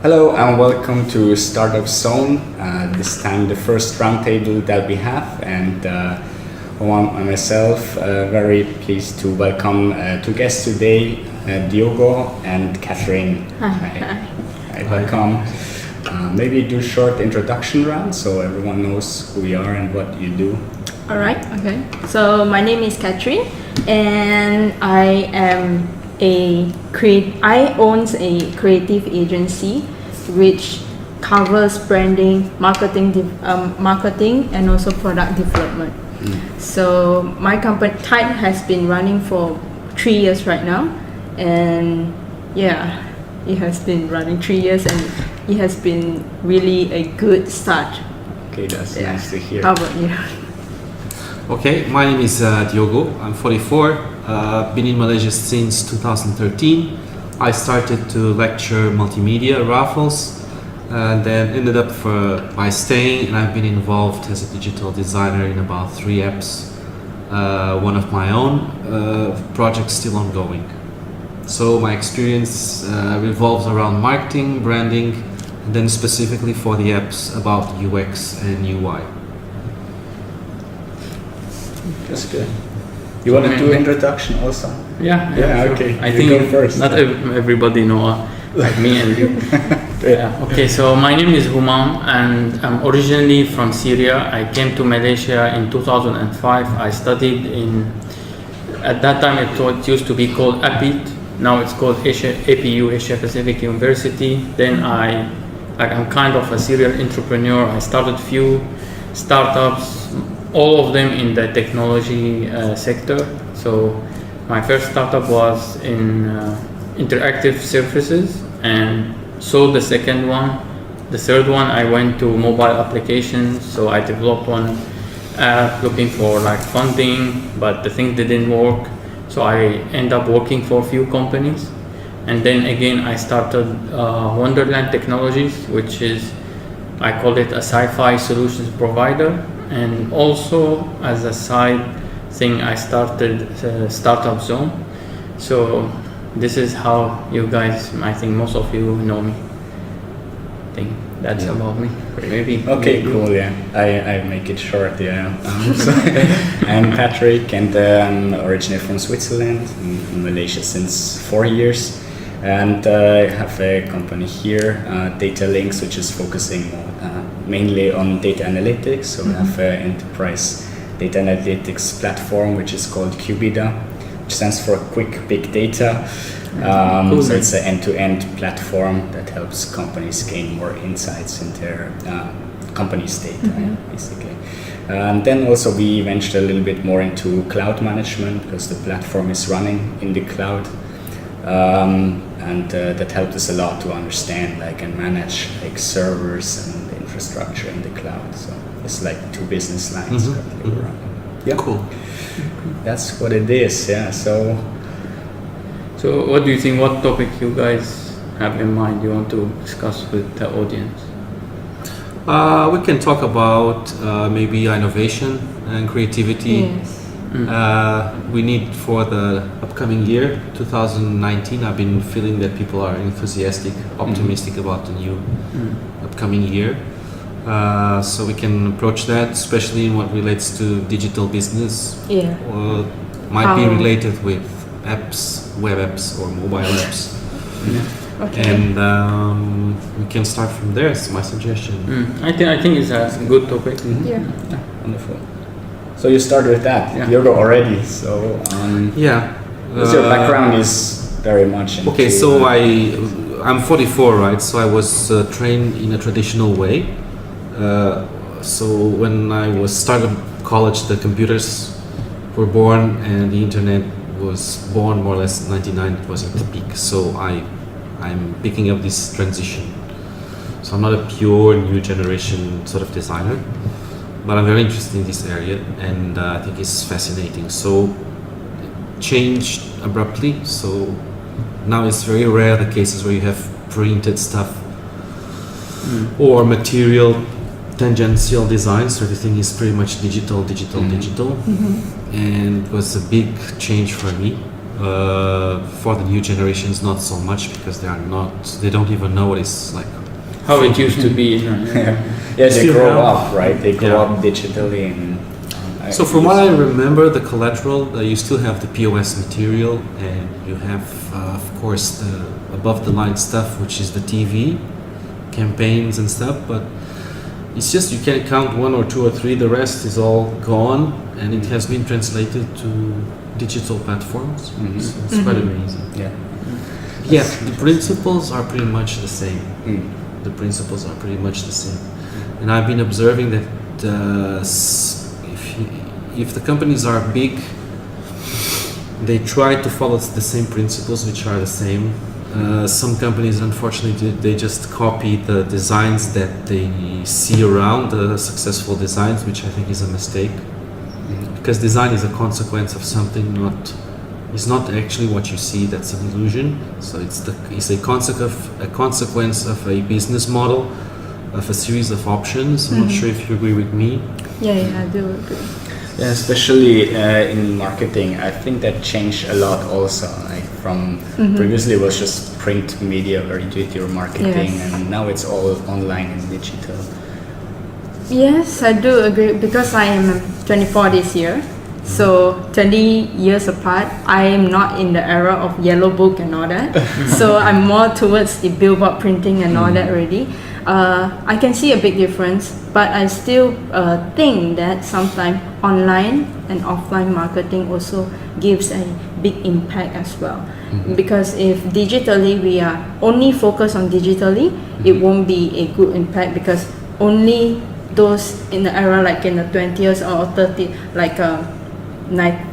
Hello and welcome to Startup Zone. This time the first roundtable that we have, and I myself very pleased to welcome two guests today, Diogo and Catherine. Hi. Welcome. Maybe do a short introduction round so everyone knows who you are and what you do. Alright, okay. So my name is Catherine and I own a creative agency which covers branding, marketing and also product development. So my company Tide has been running for 3 years right now, and yeah, it has been running 3 years and it has been really a good start. Okay, that's nice to hear. How about you? Okay, my name is Diogo. I'm 44. Been in Malaysia since 2013. I started to lecture multimedia at Raffles, and then ended up by staying, and I've been involved as a digital designer in about 3 apps. One of my own, project still ongoing. So my experience revolves around marketing, branding, and then specifically for the apps about UX and UI. That's good. You want to do introduction also? Yeah, sure. Okay. I You think go first. not everybody know like me and you. Yeah. Okay, so my name is Humam and I'm originally from Syria. I came to Malaysia in 2005. I studied at that time it used to be called APIT. Now it's called APU, Asia Pacific University. Then I'm kind of a serial entrepreneur. I started few startups, all of them in the technology sector. So my first startup was in interactive services, and sold the second one. The third one I went to mobile applications, so I developed one app looking for like funding, but the thing didn't work, so I ended up working for a few companies. And then again I started Wonderland Technologies, which is, I call it a sci-fi solutions provider. And also as a side thing I started Startup Zone. So this is how you guys, I think most of you know me. I think that's about me. Maybe. Okay, cool. Yeah, I make it short. Yeah, I'm Patrick, and I'm originally from Switzerland, in Malaysia since 4 years, and I have a company here, Data Links, which is focusing mainly on data analytics. So we have an enterprise data analytics platform which is called QBDA, which stands for Quick Big Data. So it's an end-to-end platform that helps companies gain more insights in their company's data, basically. And then also we ventured a little bit more into cloud management, because the platform is running in the cloud. And that helped us a lot to understand and manage servers and infrastructure in the cloud. So it's like 2 business lines currently we're running. Yeah, cool. That's what it is. Yeah. So what do you think? What topic you guys have in mind you want to discuss with the audience? We can talk about maybe innovation and creativity. Yes. We need for the upcoming year, 2019, I've been feeling that people are enthusiastic, optimistic about the new upcoming year. So we can approach that, especially in what relates to digital business. Yeah. Or might be related with apps, web apps or mobile apps. Okay. And we can start from there. It's my suggestion. I think it's a good topic. Yeah. wonderful. So you started with that, Diogo, already. So because your background is very much into... Okay, so I'm 44, right? So I was trained in a traditional way. So when I was started college, the computers were born and the internet was born more or less 99. It was at the peak. So I'm picking up this transition. So I'm not a pure new generation sort of designer, but I'm very interested in this area, and I think it's fascinating. So changed abruptly. So now it's very rare the cases where you have printed stuff or material tangential design. So everything is pretty much digital. And it was a big change for me. For the new generations, not so much because they don't even know what it's like. How it used to be. They Still grow now. up, right? They grow Yeah. up digitally. And, So from what I remember, the collateral, you still have the POS material, and you have, of course, the above the line stuff, which is the TV campaigns and stuff. But it's just you can count one or two or three. The rest is all gone, and it has been translated to digital platforms. Mhm. So it's quite amazing. yeah. Yeah, the principles are pretty much the same. Mm. The principles are pretty much the same, and I've been observing that if the companies are big, they try to follow the same principles, which are the same. Some companies, unfortunately, they just copy the designs that they see around, the successful designs, which I think is a mistake. Because design is a consequence of something, it's not actually what you see. That's an illusion. So it's a consequence of a business model, of a series of options. I'm not sure if you agree with me. Yeah, I do agree. Yeah, especially in marketing, I think that changed a lot also. Like from previously it was just print media where you did your marketing, Yes. and now it's all online and digital. Yes, I do agree because I am 24 this year. So 20 years apart, I am not in the era of yellow book and all that. So I'm more towards the billboard printing and all that already. I can see a big difference, but I still think that sometimes online and offline marketing also gives a big impact as well. Because if digitally we are only focused on digitally, it won't be a good impact because only those in the era like in the 20s or 30, like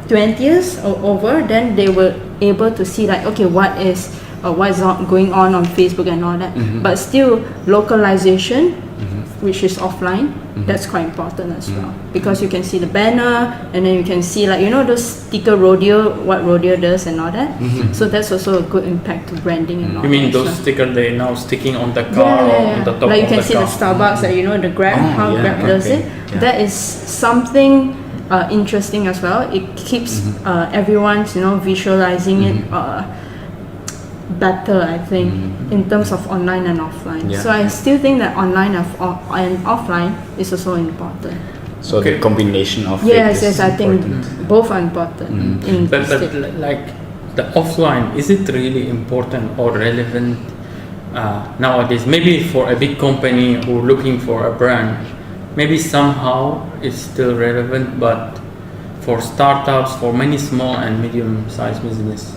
20 years or over, then they were able to see like, okay, what's going on Facebook and all that. But still localization, which is offline, that's quite important as well, because you can see the banner and then you can see like, you know, those sticker rodeo, what rodeo does and all that. So that's also a good impact to branding and all You mean that. those So- stickers they now sticking on the car or on the top like you of can the see car? the Starbucks, like, you know, the Grab, Oh, how yeah, Grab does okay. it. Yeah. That is something interesting as well. It keeps everyone's, you know, visualizing it better, I think, in terms of online and offline. Yeah. So I still think that online and offline is also important. So Okay. the combination of Yes, it is I think important. both are important. In But this state. like the offline, is it really important or relevant nowadays? Maybe for a big company who are looking for a brand, maybe somehow it's still relevant, but for startups, for many small and medium-sized business,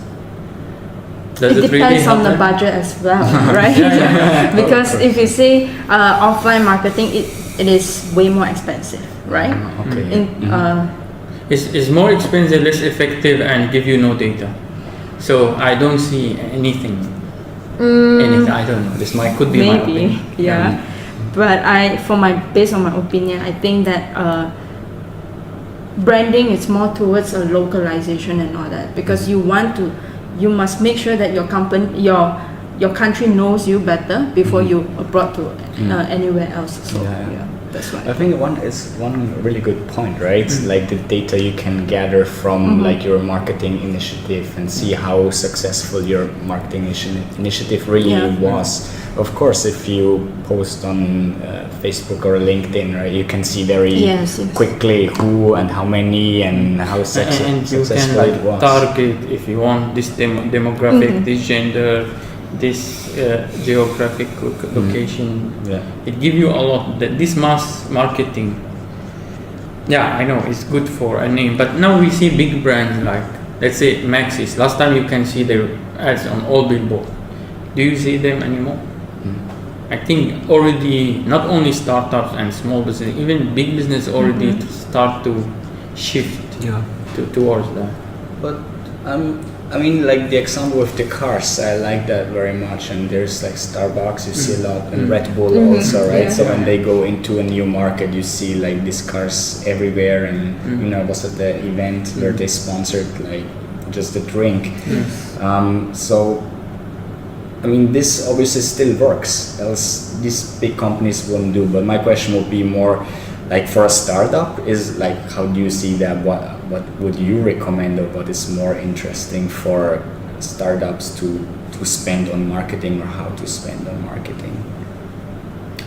does It it really depends on the happen? budget as well, right? Yeah. Because if you say offline marketing, it is way more expensive, right? Okay. It's more expensive, less effective, and give you no data. So I don't see anything. Anything. I don't know. This could be my Maybe, opinion. yeah. But based on my opinion, I think that branding is more towards a localization and all that, because you must make sure that your company, your country knows you better before you abroad to anywhere else. So Yeah. that's why. I think one really good point, right? Like the data you can gather from like your marketing initiative and see how successful your marketing initiative really Yeah. was. Of course, if you post on Facebook or LinkedIn, right, you can see very Yes. quickly who and how many and how And you can successful it was. target if you want this demographic, this gender, this geographic location. Yeah. It give you a lot. This mass marketing, yeah, I know it's good for a name, but now we see big brands like, let's say Maxis. Last time you can see their ads on all billboard. Do you see them anymore? I think already not only startups and small business, even big business already start to shift Yeah. towards that. But I mean, like the example with the cars, I like that very much. And there's like Starbucks, you see a lot, and Red Bull also, right? Yeah. So when they go into a new market, you see like these cars everywhere. And you know, I was at the event where they sponsored like just a drink. So I mean, this obviously still works, else these big companies wouldn't do. But my question would be more, like for a startup, is like, how do you see that? What would you recommend, or what is more interesting for startups to spend on marketing, or how to spend on marketing?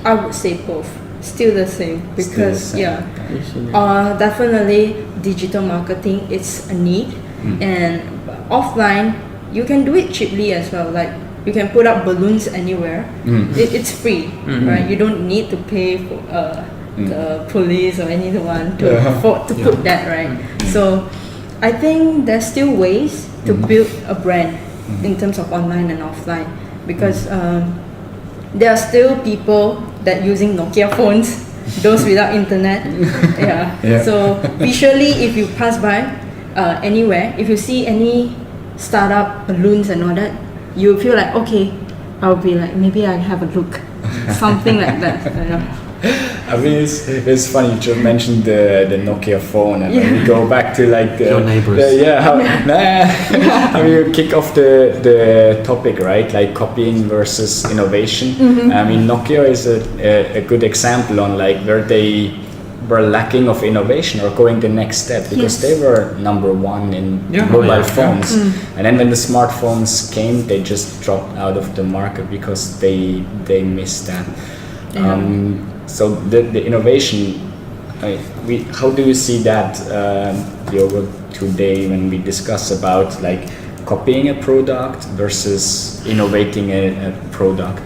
I would say both. Still the same, because Same. definitely digital marketing is a need, and offline you can do it cheaply as well. Like you can put up balloons anywhere. It's free, right? You don't need to pay for the police or anyone to afford to put that, right? So I think there's still ways to build a brand in terms of online and offline, because there are still people that using Nokia phones, those without internet. So visually, if you pass by anywhere, if you see any startup balloons and all that, you feel like, okay, I'll be like, maybe I have a look, something like that. I mean, it's funny you just mentioned the Nokia phone, and when we go back to like your neighbors. How you kick off the topic, right? Like copying versus innovation. I mean, Nokia is a good example on like where they were lacking of innovation or going the next step, because they were number one in mobile phones, and then when the smartphones came, they just dropped out of the market because they missed that. So the innovation, how do you see that Diogo, today when we discuss about like copying a product versus innovating a product?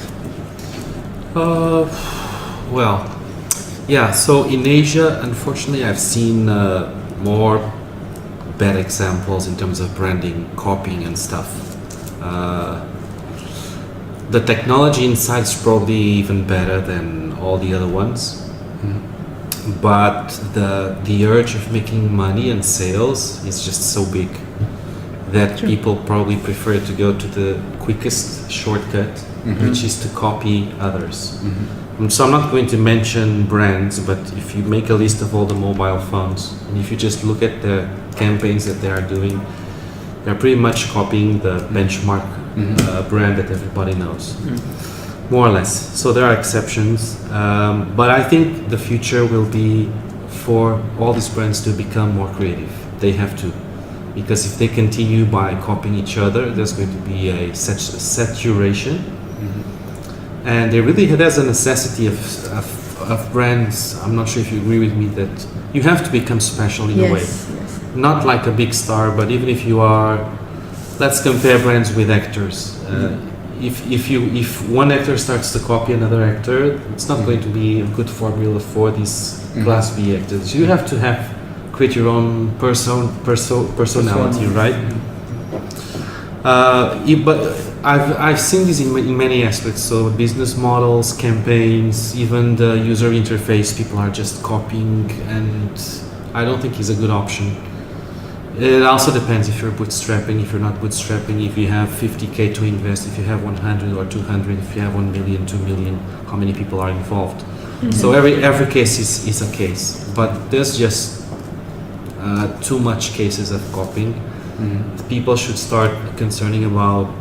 So in Asia, unfortunately, I've seen more bad examples in terms of branding, copying and stuff. The technology inside is probably even better than all the other ones, but the urge of making money and sales is just so big that people probably prefer to go to the quickest shortcut, which is to copy others. So I'm not going to mention brands, but if you make a list of all the mobile phones, and if you just look at the campaigns that they are doing, they're pretty much copying the benchmark brand that everybody knows, more or less. So there are exceptions, but I think the future will be for all these brands to become more creative. They have to, because if they continue by copying each other, there's going to be a saturation, and there really has a necessity of brands. I'm not sure if you agree with me that you have to become special in a way. Not like a big star, but even if you are, let's compare brands with actors. If one actor starts to copy another actor, it's not going to be a good formula for these class B actors. You have to create your own personality, right? But I've seen this in many aspects. So business models, campaigns, even the user interface, people are just copying, and I don't think it's a good option. It also depends if you're bootstrapping, if you're not bootstrapping, if you have 50K to invest, if you have 100 or 200, if you have 1 million, 2 million, how many people are involved. So every case is a case, but there's just too much cases of copying. People should start concerning about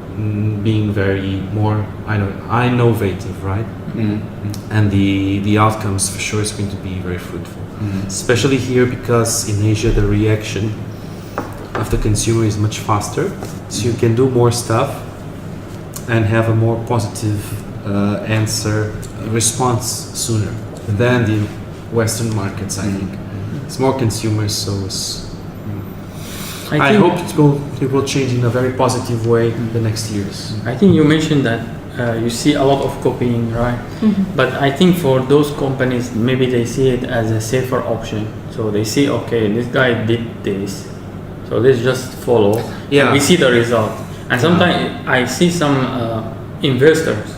being very more innovative, right? And the outcomes for sure is going to be very fruitful, especially here, because in Asia the reaction of the consumer is much faster, so you can do more stuff and have a more positive response sooner than the Western markets. I think it's more consumers, so I hope it will change in a very positive way in the next years. I think you mentioned that you see a lot of copying, right? But I think for those companies, maybe they see it as a safer option. So they see, okay, this guy did this, so let's just follow. We see the result. And sometimes I see some investors,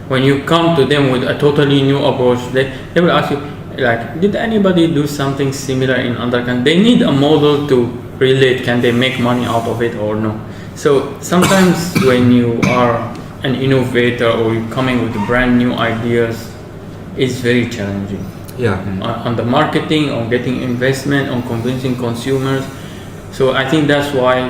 when you come to them with a totally new approach, they will ask you, like, did anybody do something similar in other countries? They need a model to relate, can they make money out of it or no? So sometimes when you are an innovator or you're coming with brand new ideas, it's very challenging. On the marketing, on getting investment, on convincing consumers. So I think that's why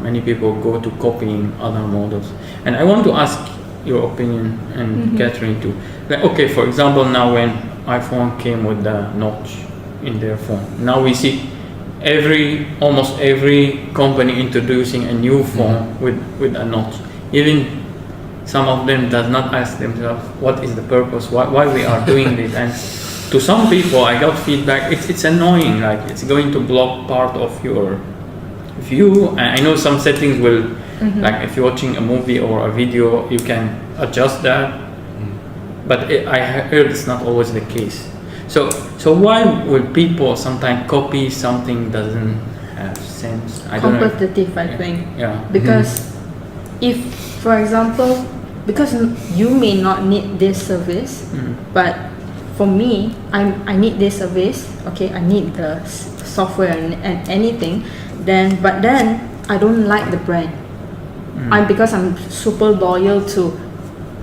many people go to copying other models. And I want to ask your opinion, and Catherine too. Like, okay, for example, now when iPhone came with the notch in their phone. Now we see almost every company introducing a new phone with a notch. Even some of them does not ask themselves what is the purpose, why we are doing this. And to some people, I got feedback. It's annoying. Like it's going to block part of your view. And I know some settings will, like if you're watching a movie or a video, you can adjust that. But I heard it's not always the case. So why would people sometimes copy something doesn't have sense? I don't know. Competitive, I think. Yeah. Because if, for example, because you may not need this service, but for me, I need this service. Okay, I need the software and anything. But then I don't like the brand. Because I'm super loyal to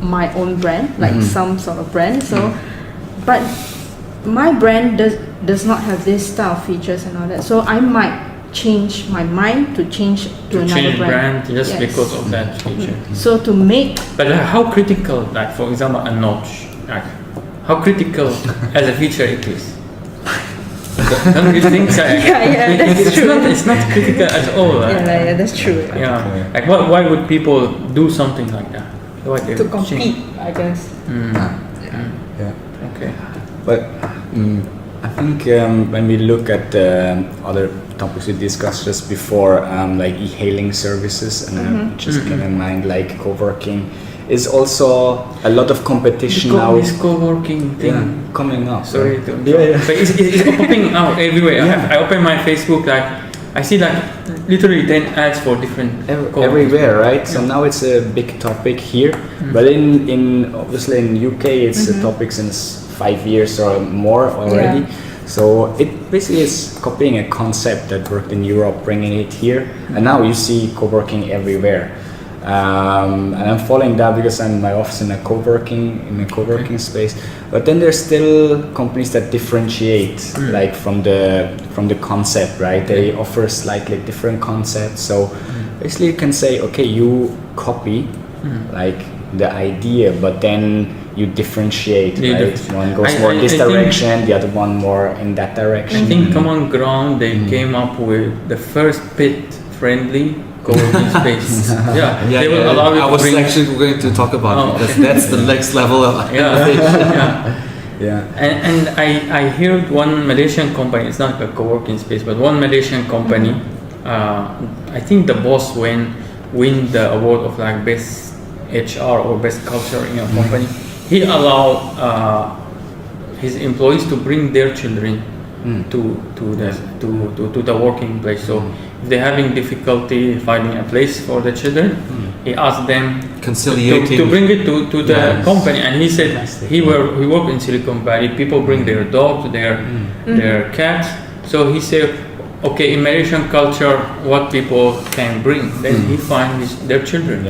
my own brand, like some sort of brand. So, but my brand does not have this style of features and all that. So I might change my mind to change to another change brand. just because of that feature. So to make, But how critical, like for example, a notch, like how critical as a feature it is? Don't you think so? Yeah, that's true. It's not critical at all. yeah, that's true. Yeah. Like why would people do something like that? Why they To would compete, change? I guess. Yeah. Okay. But I think when we look at other topics we discussed just before, like e-hailing services, and just came in mind like co-working, is also a lot of competition now. This co-working thing coming up. Sorry right? to but it's popping out everywhere. I open my Facebook, like I see like literally 10 ads for different everywhere, right? So now it's a big topic here, but in obviously in UK it's a topic since 5 years or more already. So it basically is copying a concept that worked in Europe, bringing it here, and now you see co-working everywhere. And I'm following that because I'm in my office in a co-working space. But then there's still companies that differentiate, like from the concept, right? They offer slightly different concepts. So basically, you can say, okay, you copy like the idea, but then you differentiate, right? One goes more in this direction, the other one more in that direction. I think Common Ground they came up with the first pet-friendly co-working space. They will allow you to I was bring. actually going to talk about it because that's the next level of And I heard one Malaysian company. It's not a co-working space, but one Malaysian company. I think the boss win the award of like best HR or best culture in a company. He allowed his employees to bring their children to the working place. So if they're having difficulty finding a place for the children, he asked them to bring it to the company. And he said he worked in Silicon Valley. People bring their dogs, their cats. So he said, okay, in Malaysian culture, what people can bring, then he finds their children.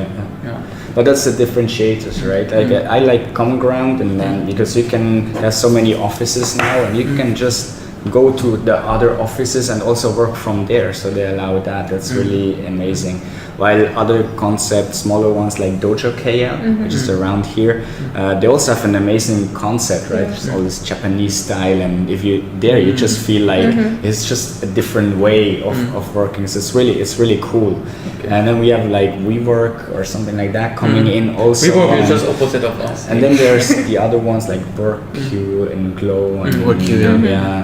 But that's the differentiators, right? I like Common Ground, and then because you can have so many offices now, and you can just go to the other offices and also work from there. So they allow that. That's really amazing. While other concepts, smaller ones like Dojo Kea, which is around here, they also have an amazing concept, right? There's all this Japanese style, and if you're there, you just feel like it's just a different way of working. So it's really cool. And then we have like WeWork or something like that coming in also. WeWork is just opposite of us. And then there's the other ones like WorkQ and Glow and WorkQ,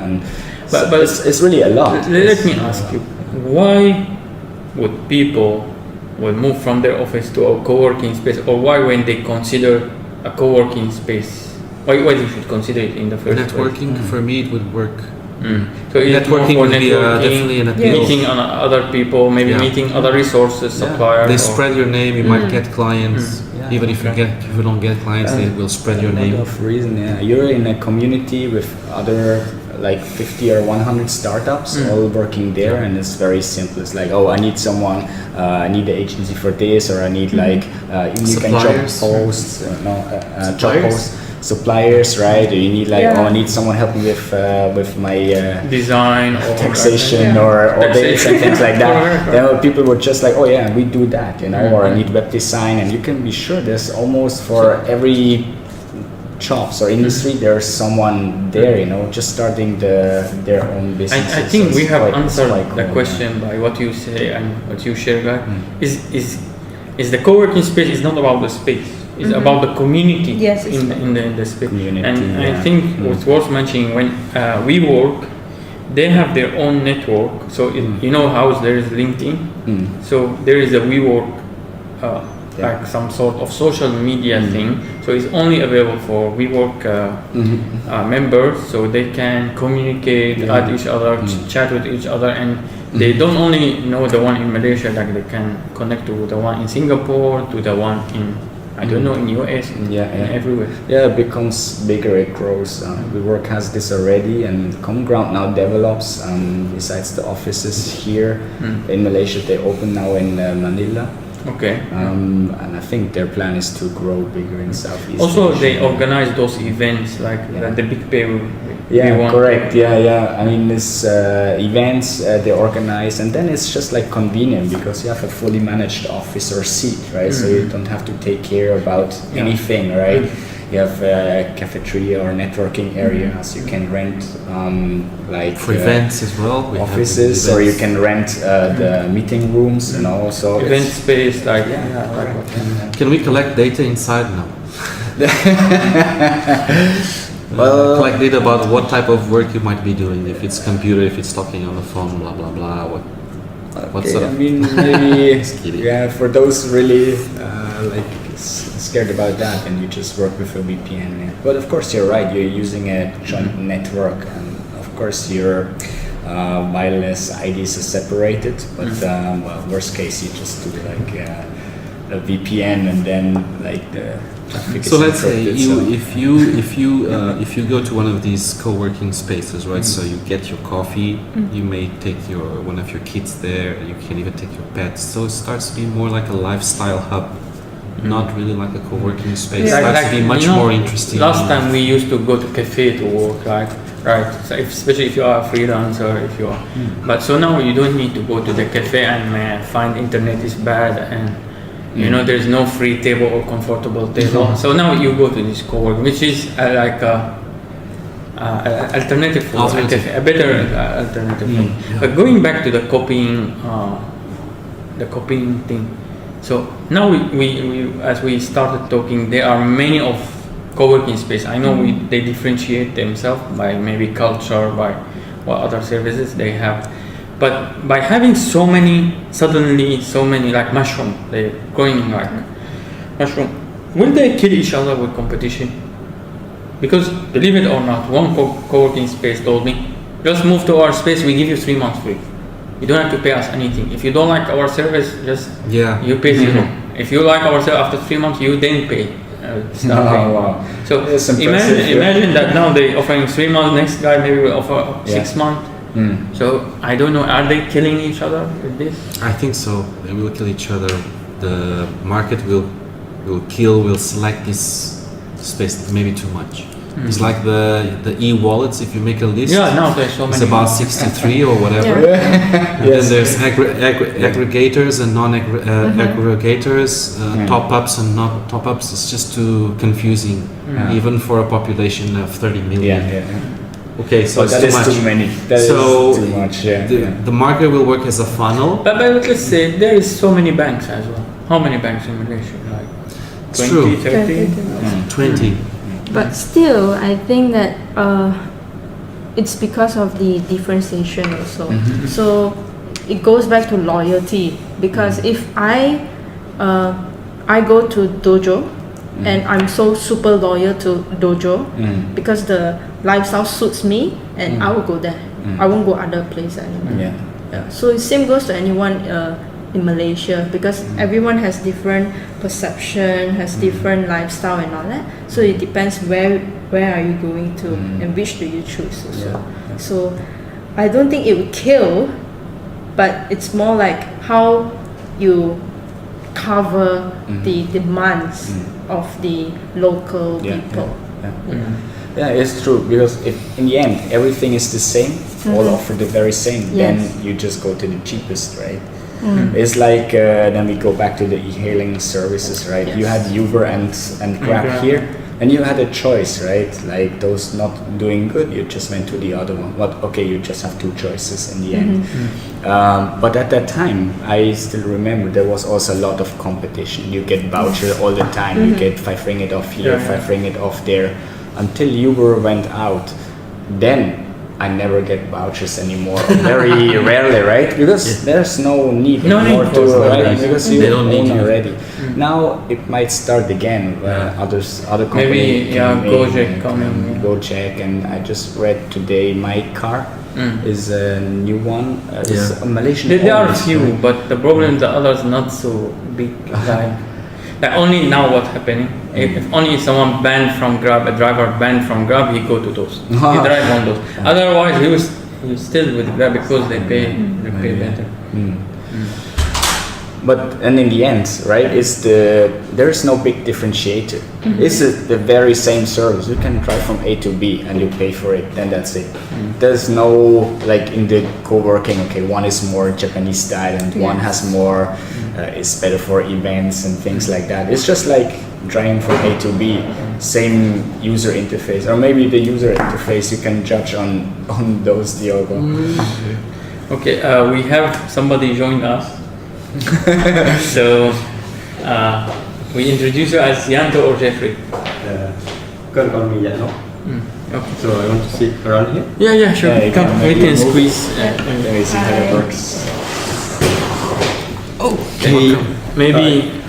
and but it's really a lot. Let me ask you, why would people move from their office to a co-working space, or why when they consider a co-working space, why they should consider it in the first networking place? for me it would work. So Networking would be definitely an appeal. Meeting on other people, maybe meeting other resources, suppliers. They spread your name. You might get clients. Even if you don't get clients, they will spread your name. A lot of reason. You're in a community with other like 50 or 100 startups all working there, and it's very simple. It's like, oh, I need someone, I need the agency for this, or I need like you can job posts, job posts. Suppliers, right? Or you need like, oh, I need someone helping with my design or taxation or audits and things like that. Then people were just like, oh yeah, we do that, or I need web design, and you can be sure there's almost for every jobs or industry, there's someone there, just starting their own business. I think we have answered the cool, question by what you say and what you share, guys. Is the co-working space is not about the space. It's about the community in the space. Community, and I think what's worth mentioning, when we work, they have their own network. So how there is LinkedIn. So there is a WeWork, like some sort of social media thing. So it's only available for WeWork members, so they can communicate, add each other, chat with each other, and they don't only know the one in Malaysia, like they can connect to the one in Singapore, to the one in in US, and everywhere. Yeah, it becomes bigger, it grows. WeWork has this already, and Common Ground now develops. Besides the offices here in Malaysia, they open now in Manila. Okay. And I think their plan is to grow bigger in Southeast Also, Asia. they organize those events like the Big Pay. Correct. I mean, these events they organize, and then it's just like convenient because you have a fully managed office or seat, right? So you don't have to take care about anything, right? You have a cafeteria or networking areas. You can rent for events as well. Offices, or you can rent the meeting rooms, So event space, Can we collect data inside now? Well, collect data about what type of work you might be doing, if it's computer, if it's talking on the phone, blah blah blah. What sort of? I mean, maybe for those really scared about that, and you just work with a VPN. But of course, you're right. You're using a joint network, and of course, your wireless IDs are separated. But worst case, you just do a VPN, and then the traffic. So let's say if you go to one of these co-working spaces, right? So you get your coffee. You may take one of your kids there. You can even take your pets. So it starts to be more like a lifestyle hub. Not really like a co-working space. It starts to be much more interesting. Last time we used to go to cafe to work, right? So especially if you are a freelancer, but so now you don't need to go to the cafe and find internet is bad, and there's no free table or comfortable table. So now you go to this co-work, which is like alternative for a cafe, a better alternative. But going back to the copying thing. So now we as we started talking, there are many of co-working space. I know they differentiate themselves by maybe culture, by what other services they have. But by having so many like mushroom, they're growing like mushroom, will they kill each other with competition? Because believe it or not, one co-working space told me, just move to our space, we give you 3 months free. You don't have to pay us anything. If you don't like our service, you pay zero. If you like our service, after 3 months, you then pay. Wow. So imagine that now they're offering 3 months, next guy maybe will offer 6 months. So I don't know, are they killing each other with this? I think so. They will kill each other. The market will select this space maybe too much. It's like the e-wallets. If you make a list, now there's so many. It's about 63 or whatever. And then there's aggregators and non-aggregators, top-ups and not top-ups. It's just too confusing, even for a population of 30 million. Okay, so that is too many. That is too much. The market will work as a funnel. But let's say there is so many banks as well. How many banks in Malaysia? Like 20, 30? 20. But still, I think that it's because of the differentiation also. So it goes back to loyalty. Because if I go to Dojo and I'm so super loyal to Dojo because the lifestyle suits me, and I will go there. I won't go other places anymore. So the same goes to anyone in Malaysia, because everyone has different perception, has different lifestyle and all that. So it depends where are you going to and which do you choose also. So I don't think it would kill, but it's more like how you cover the demands of the local people. Yeah, it's true, because if in the end everything is the same, all offer the very same, then you just go to the cheapest, right? It's like then we go back to the e-hailing services, right? You had Uber and Grab here, And you had a choice, right? Like those not doing good, you just went to the other one. Okay, you just have two choices in the end. But at that time, I still remember there was also a lot of competition. You get voucher all the time. You get 5 ringgit off here, 5 ringgit off there, until Uber went out. Then I never get vouchers anymore, very rarely, right? Because there's no need anymore to, right? Because you own already. Now it might start again. Other companies, maybe Gojek coming. Gojek, and I just read today my car is a new one. It's a Malaysian. There are a few, but the problem the others not so big. Like only now what's happening? If only someone banned from Grab, a driver banned from Grab, he go to those. He drive on those. Otherwise, he was still with Grab because they pay better. But and in the end, right? There is no big differentiator. It's the very same service. You can drive from A to B and you pay for it. Then that's it. There's no like in the co-working. Okay, one is more Japanese style and one has more. It's better for events and things like that. It's just like driving from A to B, same user interface, or maybe the user interface you can judge on those Diogo. Okay, we have somebody join us. So we introduce you as Yanto or Jeffrey. You can call me Yano. Okay. So I want to sit around here. Yeah, sure. Yeah, Come, we can squeeze. Let me see how it works. Okay. Maybe.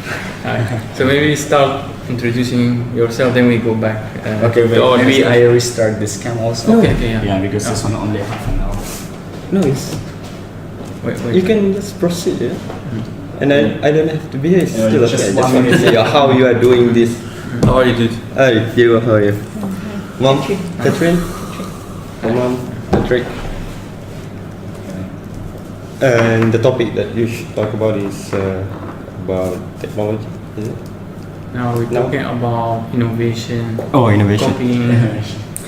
So maybe start introducing yourself, then we go back. Okay, to our maybe listeners. I restart this cam also. Okay, yeah. Yeah, because this one only half an hour. No, it's Wait. you can just proceed, yeah. And I don't have to be here. It's Yeah, still just okay. I one just want to minute. see how you are doing this. How are you, dude? Hi, Diego, how are you? Mom, Catherine. Mom, Patrick. And the topic that you should talk about is about technology, is it? Now we're talking about innovation. Oh, innovation. Copying.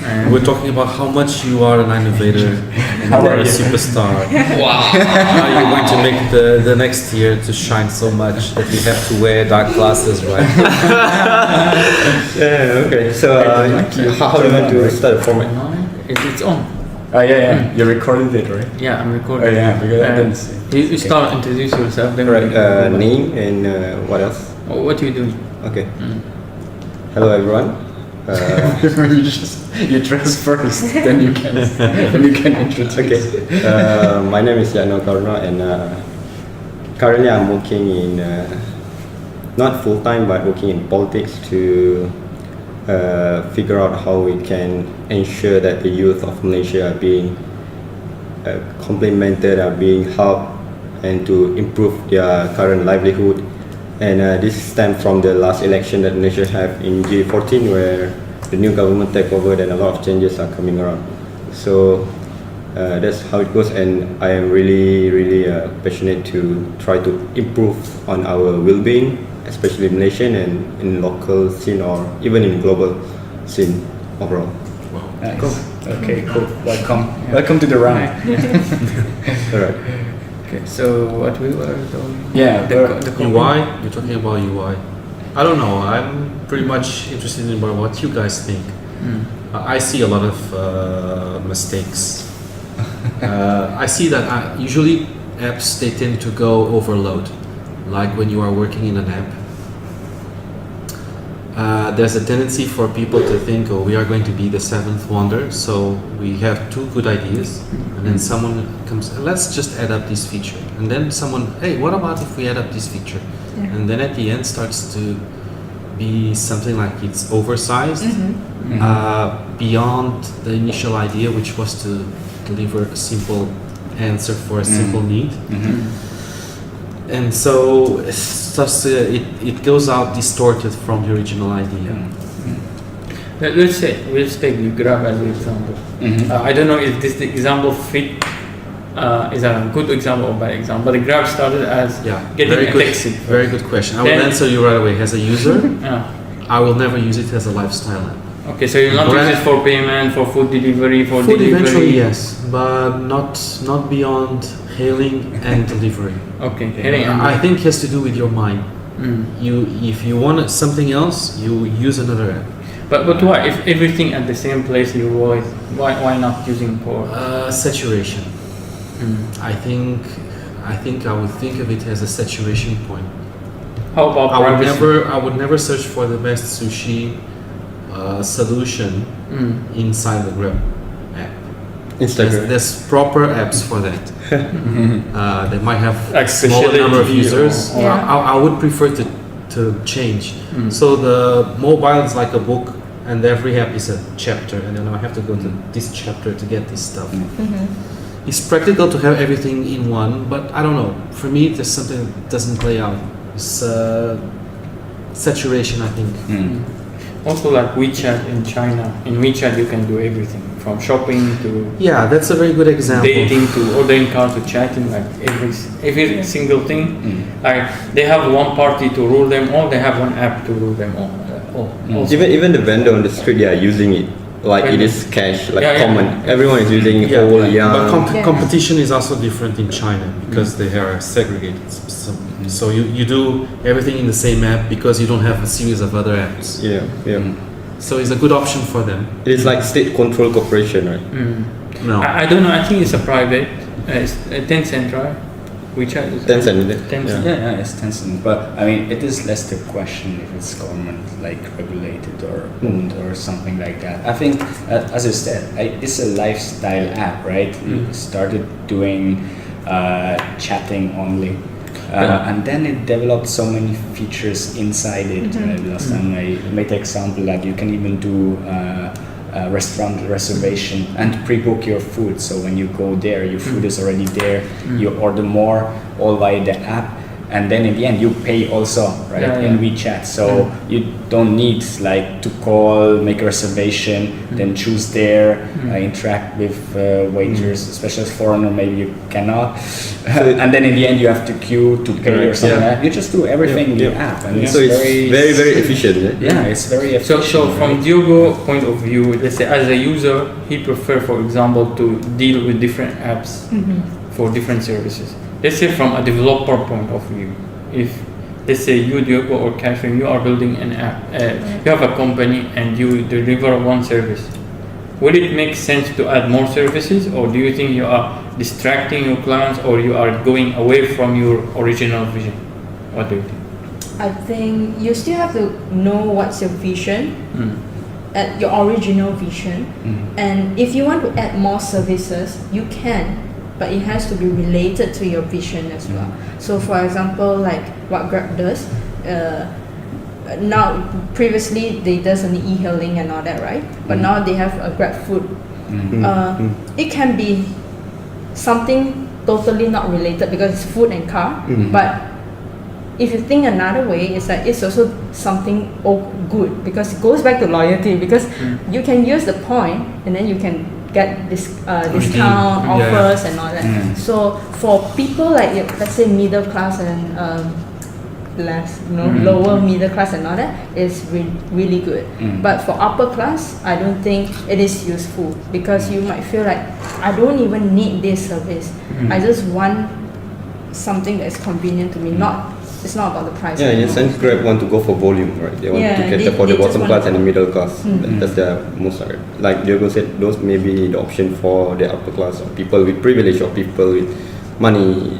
And We're talking about how much you are an innovator and you are a superstar. Wow! How are you going to make the next year to shine so much that we have to wear dark glasses, right? Yeah, okay. So how do you want to start the format? it's on. Oh yeah. You recorded it, right? Yeah, I'm recording. Oh yeah, because I didn't see. You start introduce yourself, then Right. we- Name and what else? what you do? Okay. Hello, everyone. you dress first, then you can introduce. Okay. My name is Yano Karna, and currently I'm working in not full time, but working in politics to figure out how we can ensure that the youth of Malaysia are being complemented, are being helped, and to improve their current livelihood. And this stems from the last election that Malaysia had in G14, where the new government take over, then a lot of changes are coming around. So that's how it goes, and I am really passionate to try to improve on our well-being, especially in Malaysian and in local scene or even in global scene overall. Nice. Cool. Okay, cool. Welcome to the round. All right. Okay, so what we were doing? Yeah, the UI? You're talking about UI. I don't know. I'm pretty much interested in what you guys think. I see a lot of mistakes. I see that usually apps they tend to go overload. Like when you are working in an app, there's a tendency for people to think, oh, we are going to be the seventh wonder. So we have two good ideas, and then someone comes, let's just add up this feature. And then someone, hey, what about if we add up this feature? And then at the end starts to be something like it's oversized, beyond the initial idea, which was to deliver a simple answer for a simple need. And so it goes out distorted from the original idea. Let's take the Grab as an example. I don't know if this example is a good example or bad example, but the Grab started as getting a taxi. Very good question. I will answer you right away. As a user, I will never use it as a lifestyle app. Okay, so you'll not use it for payment, for food delivery, Food delivery? eventually, yes, but not beyond hailing and delivery. Okay, hailing and I think it has to do with your mind. If you want something else, you use another app. But why? If everything at the same place, you always why not using for? Saturation. I think I would think of it as a saturation point. How about I would never search for the best sushi solution inside the Grab app. Instagram. There's proper apps for that. They might have Like a smaller number of specialty users. or- Yeah. I would prefer to change. So the mobile is like a book, and every app is a chapter, and then I have to go to this chapter to get this stuff. It's practical to have everything in one, but I don't know. For me, there's something that doesn't play out. It's saturation, I think. Also like WeChat in China. In WeChat you can do everything from shopping to Yeah, that's a very good example. dating to ordering car to chatting, like every single thing. Like they have one party to rule them all. They have one app to rule them all. Also. Even the vendor on the street, they are using it. Like it is cash, like Yeah, yeah. common. Everyone is using Yeah, whole but yarn. competition is also different in China because they are segregated. So you do everything in the same app because you don't have a series of other apps. Yeah. So it's a good option for them. It is like state control corporation, right? No. I don't know. I think it's a private. It's Tencent, right? WeChat is Tencent, is it? Tencent. Yeah, it's Tencent. But I mean, it is less the question if it's government like regulated or owned or something like that. I think, as you said, it's a lifestyle app, right? You started doing chatting only. And then it developed so many features inside it. Last time I made the example that you can even do restaurant reservation and pre-book your food. So when you go there, your food is already there. You order more all via the app, and then in the end you pay also, right? In WeChat. So you don't need like to call, make a reservation, then choose there, interact with waiters, especially as foreigner. Maybe you cannot, and then in the end you have to queue to pay or something. Like that. You just do everything in the app, and So it's very, very efficient. Yeah, it's very efficient. So from Diogo point of view, let's say as a user, he prefer, for example, to deal with different apps for different services. Let's say from a developer point of view, if let's say you, Diogo or Catherine, you are building an app, you have a company and you deliver one service, would it make sense to add more services, or do you think you are distracting your clients or you are going away from your original vision? What do you think? I think you still have to know what's your vision, at your original vision, and if you want to add more services, you can, but it has to be related to your vision as well. So for example, like what Grab does, now previously they does an e-hailing and all that, right? But now they have a Grab food. It can be something totally not related because it's food and car, but if you think another way, it's like it's also something good because it goes back to loyalty, because you can use the point and then you can get this discount offers and all that. So for people like let's say middle class and less, lower middle class and all that, is really good. But for upper class, I don't think it is useful because you might feel like I don't even need this service. I just want something that is convenient to me. It's not about the price. Yeah, in a sense, Grab want to go for volume, right? They want to cater for the bottom class and the middle class. That's their most, like Diogo said, those may be the option for the upper class or people with privilege or people with money.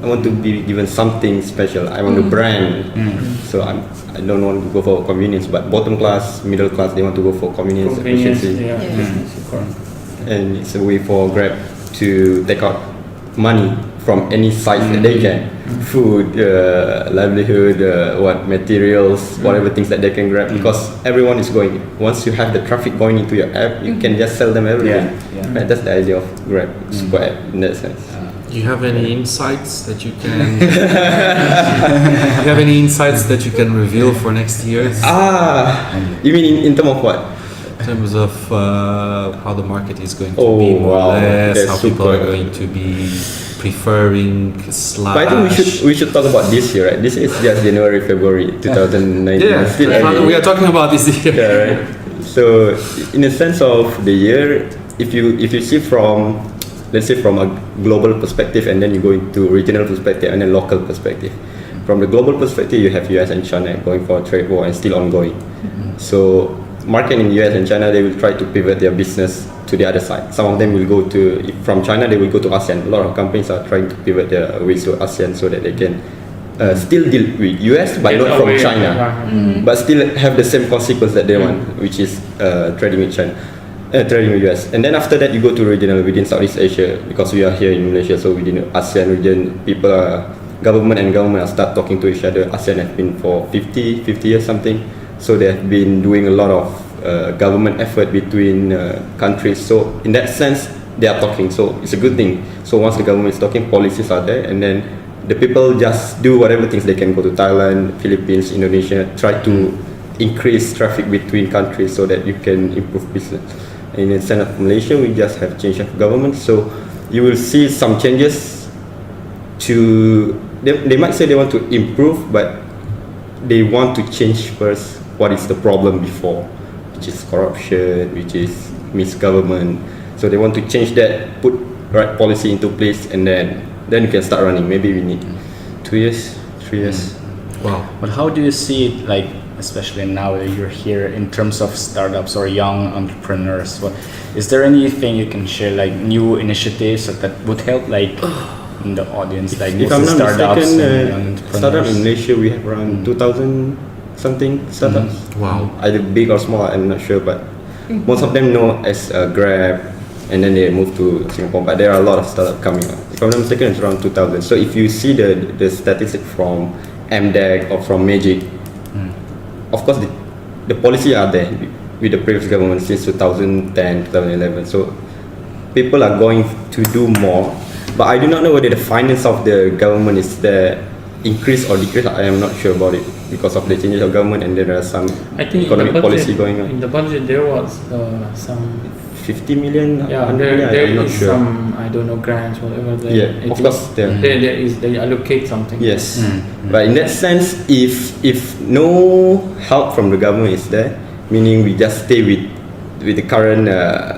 I want to be given something special. I want a brand. So I don't want to go for convenience. But bottom class, middle class, they want to go for convenience, efficiency. And it's a way for Grab to take out money from any sites that they can. Food, livelihood, materials, whatever things that they can grab, because everyone is going. Once you have the traffic going into your app, you can just sell them everything. Right? That's the idea of Grab, super app in that sense. Do you have any insights that you can? Do you have any insights that you can reveal for next year? You mean in terms of what? In terms of how the market is going to be more or less, that's how people are going to be preferring slash. But I think we should talk about this year, right? This is just January, February 2019. Still early. We are talking about this year. Yeah, right. So in a sense of the year, if you see from, let's say from a global perspective, and then you go into regional perspective and then local perspective. From the global perspective, you have US and China going for a trade war and still ongoing. So market in US and China, they will try to pivot their business to the other side. Some of them will go to, from China, they will go to ASEAN. A lot of companies are trying to pivot their ways to ASEAN so that they can still deal with US, but not from China, but still have the same consequence that they want, which is trading with China. Trading with US, and then after that you go to regional within Southeast Asia, because we are here in Malaysia, so within the ASEAN region, people are, government and government are start talking to each other. ASEAN has been for 50 years something, so they have been doing a lot of government effort between countries. So in that sense, they are talking. So it's a good thing. So once the government is talking, policies are there, and then the people just do whatever things they can. Go to Thailand, Philippines, Indonesia, try to increase traffic between countries so that you can improve business. In the sense of Malaysia, we just have change of government, so you will see some changes to, they might say they want to improve, but they want to change first what is the problem before, which is corruption, which is misgovernment. So they want to change that, put right policy into place, and then you can start running. Maybe we need 2 years, 3 years. Wow. But how do you see it, like, especially now that you're here, in terms of startups or young entrepreneurs? What is there anything you can share, like new initiatives that would help, like in the audience, like if I'm not startups mistaken, startup in Malaysia we have around 2,000 something startups. Wow. Either big or small, I'm not sure, but most of them know as Grab, and then they move to Singapore. But there are a lot of startups coming up. If I'm not mistaken, it's around 2,000. So if you see the statistic from MDEC or from Magic, of course the policy are there with the previous government since 2010, 2011. So people are going to do more, but I do not know whether the finance of the government is there increase or decrease. I am not sure about it because of the changes of government, and there are some I think economic in the budget, policy going on. In the budget there was some 50 million? Yeah, 100 there, million, there I'm not is sure. some, I don't know, grants, whatever. Yeah, of course, there. There is, they allocate something. Yes, but in that sense, if no help from the government is there, meaning we just stay with the current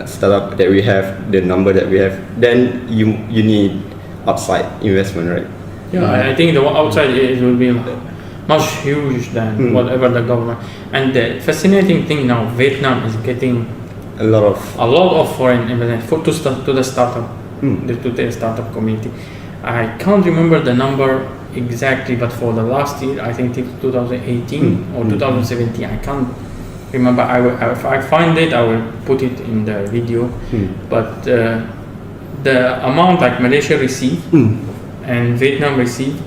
startup that we have, the number that we have, then you need outside investment, right? Yeah, I think the outside it will be much huge than whatever the government. And the fascinating thing now, Vietnam is getting A lot of foreign investment to the startup, to the startup community. I can't remember the number exactly, but for the last year, I think it's 2018 or 2017. I can't remember. If I find it, I will put it in the video. But the amount like Malaysia received and Vietnam received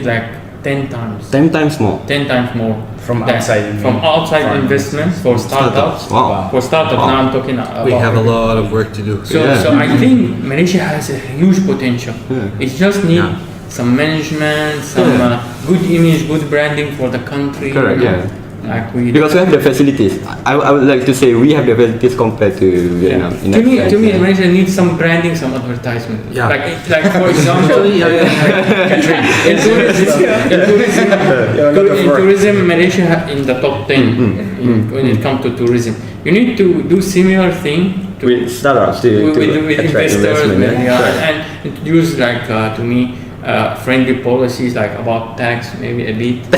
like 10 times. 10 times more. 10 times more from outside. From outside investments for startups. Wow. For startups, now I'm talking about. We have a lot of work to do. So I think Malaysia has a huge potential. It just needs some management, some good image, good branding for the country. Correct. Yeah. Like we Because we have the facilities. I would like to say we have the facilities compared to Vietnam. In To that me, sense. Malaysia needs some branding, some advertisement. Yeah. Like for example, in tourism, Malaysia in the top 10 when it comes to tourism. You need to do similar thing with startups to with attract investors, investment. and introduce like to me. Friendly policies like about tax, maybe a bit. The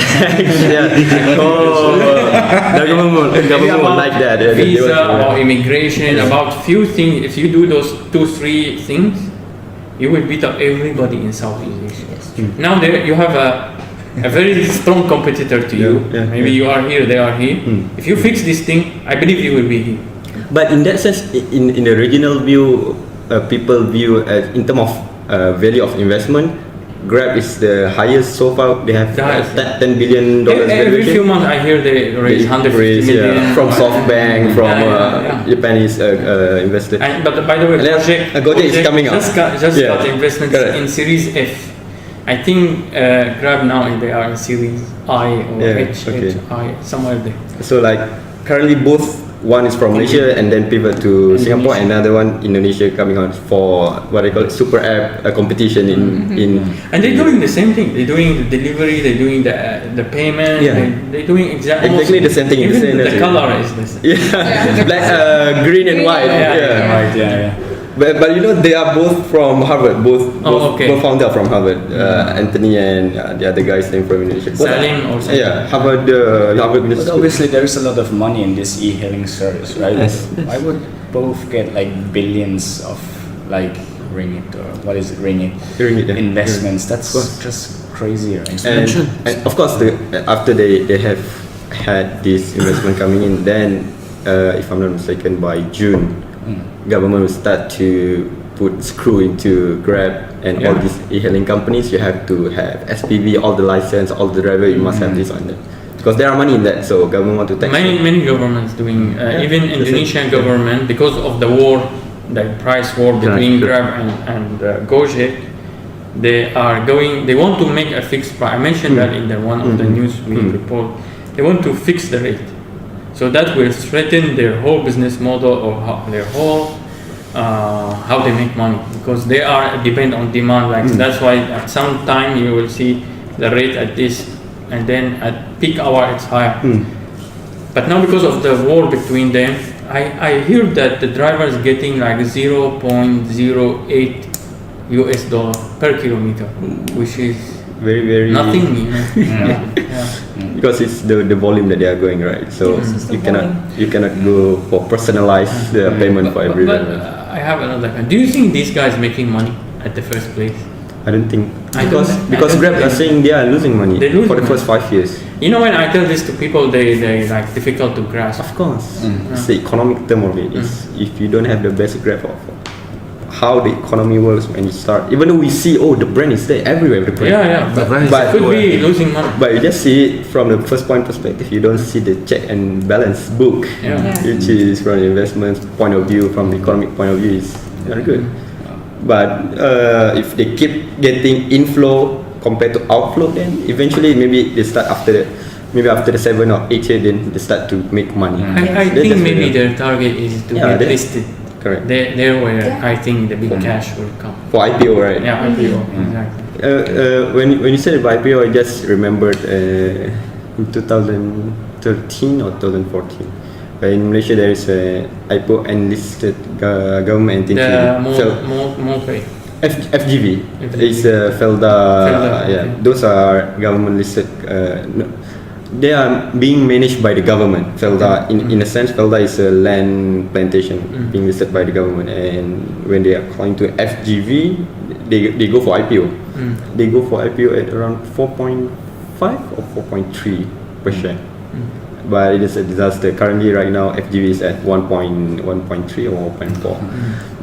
government would like that. Visa or immigration, about few things. If you do those 2-3 things, you will beat up everybody in Southeast Asia. Now there you have a very strong competitor to you. Maybe you are here, they are here. If you fix this thing, I believe you will be here. But in that sense, in the regional view, people view as in terms of value of investment, Grab is the highest so far. They have $10 billion Every few months I hear they raise 150 million. From SoftBank, from Japanese investor. But by the way, Gojek is coming up. Just got investments in Series F. I think Grab now they are in Series I or HI, somewhere there. So like currently both, one is from Malaysia and then pivot to Singapore, and another one Indonesia coming on for what they call it, super app competition in and they're doing the same thing. They're doing the delivery, they're doing the payment, they're doing exactly the same thing. Even the color is the same. Black, green and white. But you know they are both from Harvard. Both okay. both founder from Harvard. Anthony and the other guy's name from Indonesia. Salim also. Yeah, Harvard. Harvard But Business School. obviously, there is a lot of money in this e-hailing service, right? Yes. Why would both get like billions of like ringgit or what is it, ringgit? Ringgit, yeah. Investments? That's Of course. just crazy, right? And of course, after they have had this investment coming in, then if I'm not mistaken, by June, government will start to put screw into Grab and all these e-hailing companies. You have to have SPV, all the license, all the driver. You must have this on them because there are money in that. So government want to tax. Many governments doing, even Indonesian government, because of the war, the price war between Grab and Gojek, they want to make a fixed price. I mentioned that in one of the news we report. They want to fix the rate, so that will threaten their whole business model or how they make money, because they are depend on demand. Like that's why at some time you will see the rate at this, and then at peak hour it's higher. But now because of the war between them, I hear that the driver is getting like 0.08 US dollar per kilometer, which is very nothing, you know. because it's the volume that they are going, right? So Yes, it's the you cannot go for personalized payment for every But driver. I have another question. Do you think these guys making money at the first place? I don't think I don't because think- Grab are saying they are losing money They lose for the money. first 5 years. You know, when I tell this to people, they like difficult to grasp. Of course, it's the economic term of it. Is if you don't have the basic grasp of how the economy works when you start. Even though we see, the brand is there everywhere. The brand. Yeah, The brand is But- could be losing money. But you just see it from the first point perspective. You don't see the check and balance book, Yeah. which is from the investment point of view, from the economic point of view, is not good. But if they keep getting inflow compared to outflow, then eventually maybe they start after the 7 or 8 year, then they start to make money. I That's think just maybe really- their target is to Yeah, get that- listed. Correct. There where I think the big cash will come. For IPO, right? Yeah, IPO, exactly. When you said about IPO, I just remembered in 2013 or 2014. In Malaysia, there is a IPO enlisted government entity. The Fel- more pay. FGV. FGV. It's Felda. Yeah, okay. those are government listed. They are being managed by the government. Felda, in a sense, Felda is a land plantation being listed by the government. And when they are calling to FGV, they go for IPO. They go for IPO at around 4.5 or 4.3 per share. But it is a disaster. Currently, right now, FGV is at 1.3 or 1.4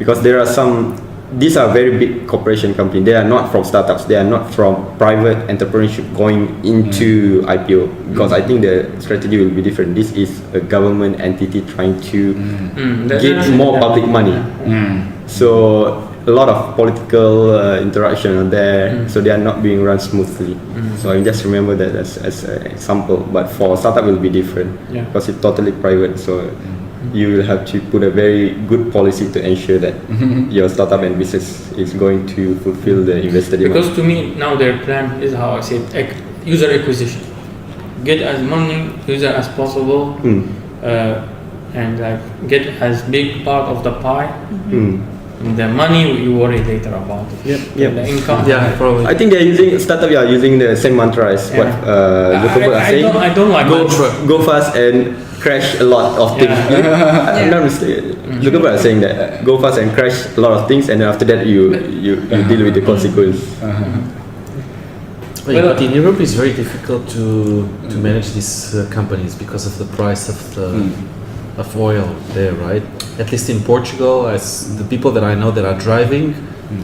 because there are some. These are very big corporation companies. They are not from startups. They are not from private entrepreneurship going into IPO because I think the strategy will be different. This is a government entity trying to get more public money. So a lot of political interaction are there. So they are not being run smoothly. So I just remember that as an example. But for startup, it will be different because it's totally private. So you will have to put a very good policy to ensure that your startup and business is going to fulfill the investor demand. Because to me now their plan is how I say it, user acquisition. Get as many user as possible, and like get as big part of the pie. The money you worry later about it. Yep. The income. Yeah, probably. I think they're using startup. Yeah, using the same mantra as what Zuckerberg are saying. I don't like Go fast and crash a lot of things. I'm not mistaken. Zuckerberg are saying that go fast and crash a lot of things, and then after that you deal with the consequence. But in Europe, it's very difficult to manage these companies because of the price of oil there, right? At least in Portugal, as the people that I know that are driving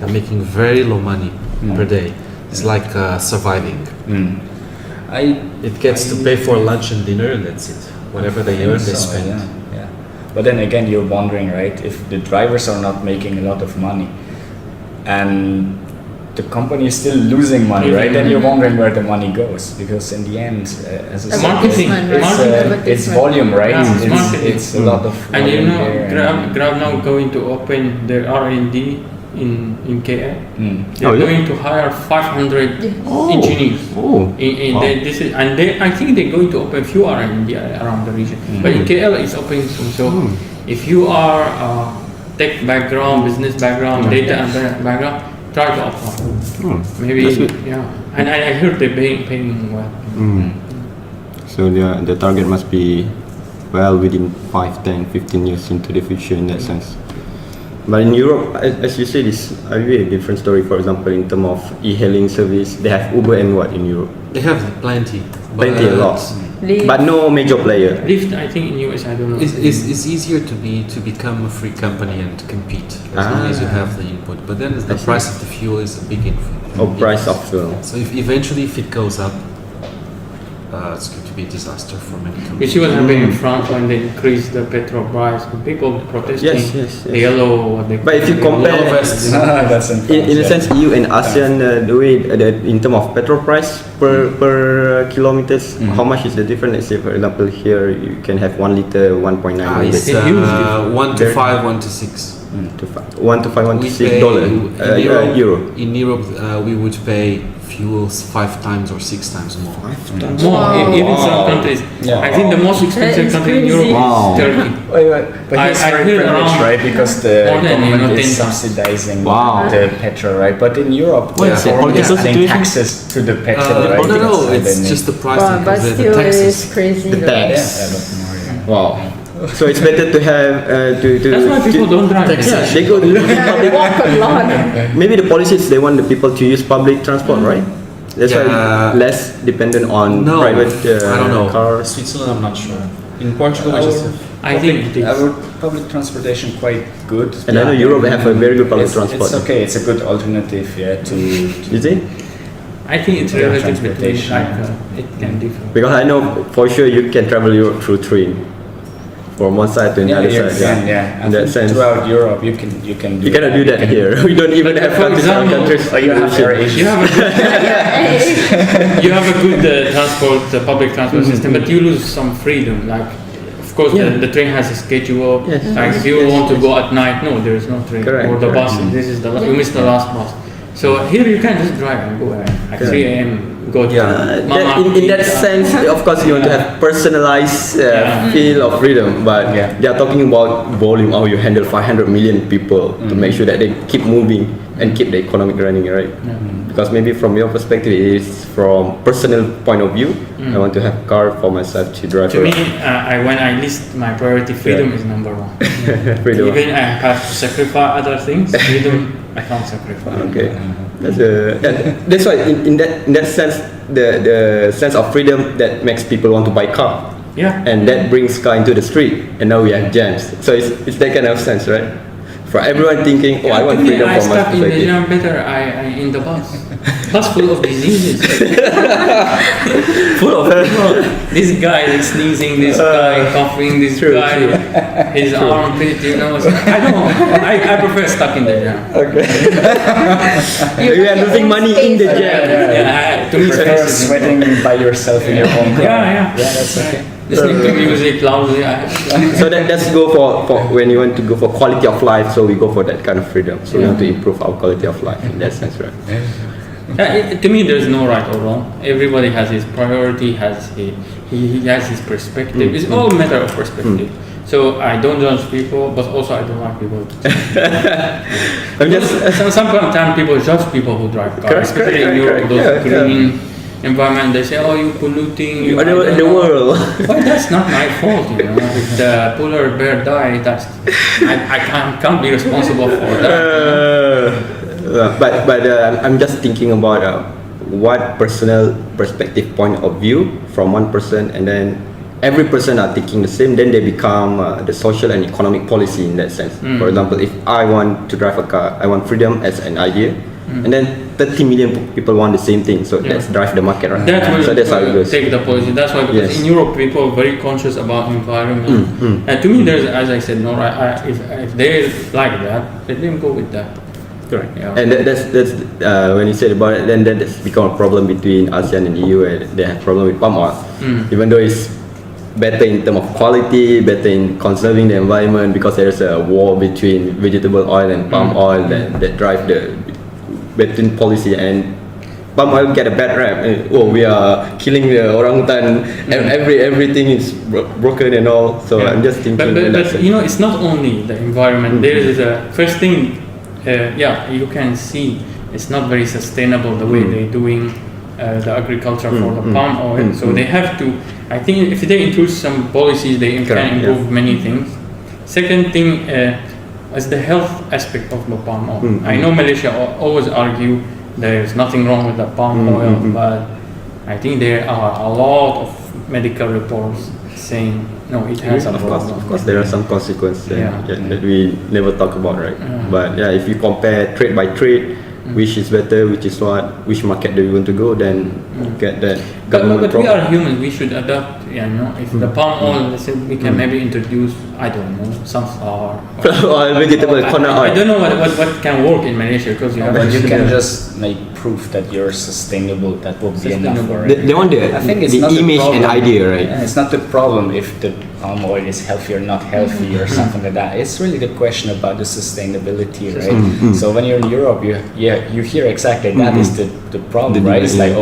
are making very low money per day. It's like surviving. It gets to pay for lunch and dinner, and that's it. Whatever they earn, they spend. Yeah. But then again, you're wondering, right? If the drivers are not making a lot of money, and the company is still losing money, right? Then you're wondering where the money goes, because in the end, as I said, Marketing. it's volume, right? Yeah, it's it's marketing. it's a lot of And you volume know, there. Grab now going to open their R&D in KL. They're Oh, yeah? going to hire 500 engineers. I think they're going to open few R&D around the region. But in KL it's open soon. So if you are tech background, business background, data background, try to apply. Maybe, that's good. yeah. And I heard they're paying well. So the target must be well within 5, 10, 15 years into the future in that sense. But in Europe, as you said, it's a really different story. For example, in terms of e-hailing service, they have Uber and what in Europe? They have plenty. Plenty a lot. Lyft. But no major player. Lyft, I think in US, I don't know. It's easier to become a free company and to compete as long as you have the input. But then the price of the fuel is a big influence. Or price of fuel. So if eventually if it goes up, it's going to be a disaster for many You companies. see what happened in France when they increased the petrol price? People protesting. Yes. The yellow. What they But if you call it, compare- yellow vests. That's In a sense, EU and ASEAN, the way in terms of petrol price per kilometers, how much is the difference? Let's say, for example, here you can have 1 liter, 1.9 It's a huge difference. 1 to There- 5, 1 to 6. 1 to 5, 1 to We 6 pay dollar, in euro. In Europe, we would pay fuels 5 times or 6 times more. More, Wow. even some countries. Yeah. I think the most expensive That is country in crazy. Europe Wow. is Turkey. But I- he's I very heard privileged, around right? Because the more than, government 10 is times. subsidizing Wow. the petrol, right? But in Europe, What the is it, government is political paying situation? taxes to the petrol, right? No, That's how it's they just the price But because the still, taxes. it's crazy. The though. tax. Yeah, a lot more, yeah. Wow. So it's better to have to That's why people don't drive. Yeah, they go to Yeah, they walk a lot. maybe the policies they want the people to use public transport, right? That's Yeah. why less dependent on No, private I don't know. cars. Switzerland, I'm not sure. In Portugal, we just have. I think it is. Our public transportation quite good. And I know Europe have a very good public It's transport. okay. It's a good alternative, yeah. To Is it? I think it's Yeah, relative between, transportation. it can differ. Because I know for sure you can travel Europe through train, from one side to yeah, another you side. can, yeah. In And that sense, throughout Europe, you can you cannot do that here. We don't even But have for countries. example- countries. Oh, you have your You have a good, you have a good transport, public transport system, but you lose some freedom. Like, of course, Yeah. the train has a schedule. Yes. Like, if you want to go at night, no, there is no train. Correct, Or the correct. bus. This is the you missed the last bus. So here you can just drive and go at 3 a.m. Go to Mama. In that sense, of course, you want to have personalized Yeah. feel of freedom, but Yeah. they are talking about volume. How you handle 500 million people to make sure that they keep moving and keep the economic running, right? Because maybe from your perspective, it is from personal point of view. I want to have car for myself to drive. To me, around. when I list my priority, freedom is number one. Freedom. Even I have to sacrifice other things, freedom I can't sacrifice. Okay, that's why in that sense, the sense of freedom that makes people want to buy car, Yeah. and that brings car into the street, and now we have jams. So it's that kind of sense, right? For everyone thinking, oh, I want To me, freedom I for my stuck in the perspective. jam better. I in the bus. Bus full of diseases. Full of people. This guy is sneezing. This guy coughing. This True, guy, true. his armpit. You know. So I don't. I prefer stuck in the jam. We are losing money in the jam. Yeah. To me, prefer space is sweating by yourself in your own car. Yeah. Yeah, that's okay. listening to music loudly. So that's go for when you want to go for quality of life. So we go for that kind of freedom. So we want to improve our quality of life in that sense, right? To me, there's no right or wrong. Everybody has his priority, he has his perspective. It's all a matter of perspective. So I don't judge people, but also I don't like people. I'm just Sometimes people judge people who drive cars, Correct, especially in correct, Europe, correct. those Yeah, green environment. They say, "Oh, you polluting." You I don't know I the don't know." world. But that's not my fault, you know. If the polar bear died, I can't be responsible for that. But I'm just thinking about what personal perspective point of view from one person, and then every person are thinking the same. Then they become the social and economic policy in that sense. For example, if I want to drive a car, I want freedom as an idea, and then 30 million people want the same thing. So let's drive the market, right? That will So that's how it goes. take the policy. That's why, because Yes. in Europe, people are very conscious about environment. And to me, there's, as I said, no right. If they like that, let them go with that. Correct. Yeah. And that's when you said about it, then that's become a problem between ASEAN and EU, and they have problem with palm oil. Even though it's better in terms of quality, better in conserving the environment, because there's a war between vegetable oil and palm oil that drive the between policy, and palm oil get a bad rap. We are killing the orangutan. Everything is broken and all. So I'm just thinking. But you know, it's not only the environment. There is a first thing. You can see it's not very sustainable the way they're doing the agriculture for the palm oil. So they have to. I think if they introduce some policies, they can improve many things. Second thing is the health aspect of the palm oil. I know Malaysia always argue there's nothing wrong with the palm oil, but I think there are a lot of medical reports saying no, it has a problem. Of course, there are some consequences that we never talk about, right? But if you compare trade by trade, which is better, which market do we want to go, then get that government. But we are humans, we should adapt. If the palm oil, let's say we can maybe introduce, I don't know, sunflower or vegetable corn oil. I don't know what can work in Malaysia because you have. But you can just make proof that you're sustainable. That will be enough. They want the image and idea, right? Yeah, it's not the problem if the palm oil is healthy or not healthy or something like that. It's really the question about the sustainability, right? So when you're in Europe, you hear exactly that is the problem, right? It's like,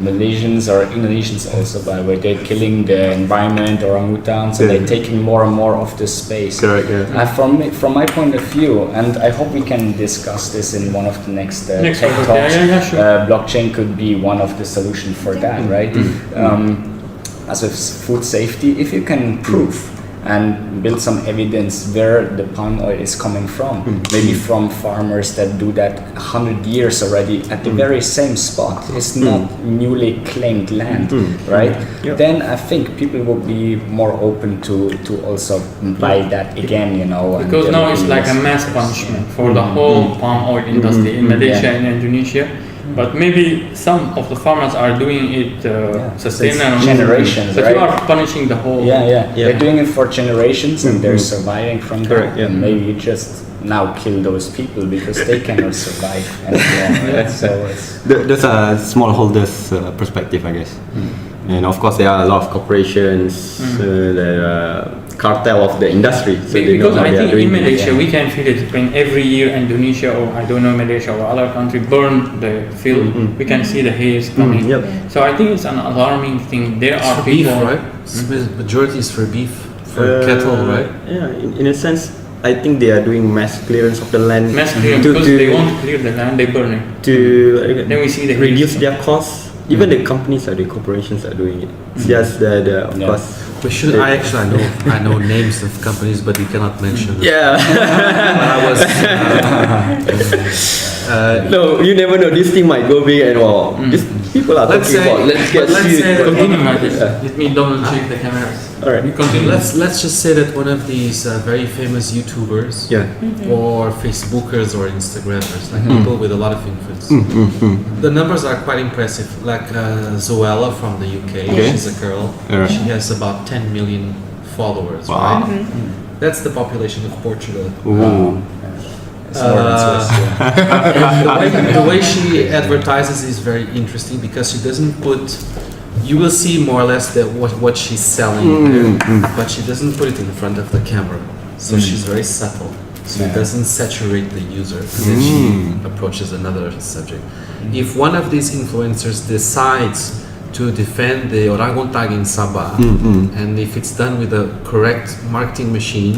Malaysians or Indonesians also, by the way, they're killing the environment, orangutans, and they're taking more and more of the space. Correct, from my point of view, and I hope we can discuss this in one of the next tech talks, sure. blockchain could be one of the solutions for that, right? As with food safety, if you can prove and build some evidence where the palm oil is coming from, maybe from farmers that do that 100 years already at the very same spot. It's not newly claimed land, right? Then I think people will be more open to also buy that again, Because now it's like a mass punishment for the whole palm oil industry in Malaysia and Indonesia. But maybe some of the farmers are doing it sustainably. Generations, but right? you are punishing the whole. They're doing it for generations and they're surviving from that. Yeah. And maybe you just now kill those people because they cannot survive anymore. Right? So There's a smallholders perspective, I guess. And of course, there are a lot of corporations, there are cartel of the industry. So Because I think in Malaysia we can feel it when every year Indonesia or I don't know Malaysia or other country burn the field. We can see the haze coming. So I think it's an alarming thing. There are For beef, people, right? Majority is for beef, for cattle, right? Yeah, in a sense, I think they are doing mass clearance of the land. Mass clearance because they want to clear the land, they burn it. To Then we see the reduce haze. their costs. Even the companies or the corporations are doing it. It's just that, of course. We should. I know names of companies, but we cannot mention them. Yeah. I was. No, you never know. This thing might go big and these people are Let's talking say- about. Let's get let's serious. say that- Continue like this. Let me double check the cameras. Alright. You continue. Let's just say that one of these very famous YouTubers or Facebookers or Instagrammers, like people with a lot of influence. The numbers are quite impressive. Like Zoella from the UK, she's a girl. Alright. She has about 10 million followers. Wow. Right? That's the population of Portugal. Ooh. it's more than Swiss, yeah. The way she advertises is very interesting because she doesn't put. You will see more or less that what she's selling there, but she doesn't put it in front of the camera. So she's very subtle. So it doesn't saturate the user. And then she approaches another subject. If one of these influencers decides to defend the orangutan in Sabah, and if it's done with a correct marketing machine,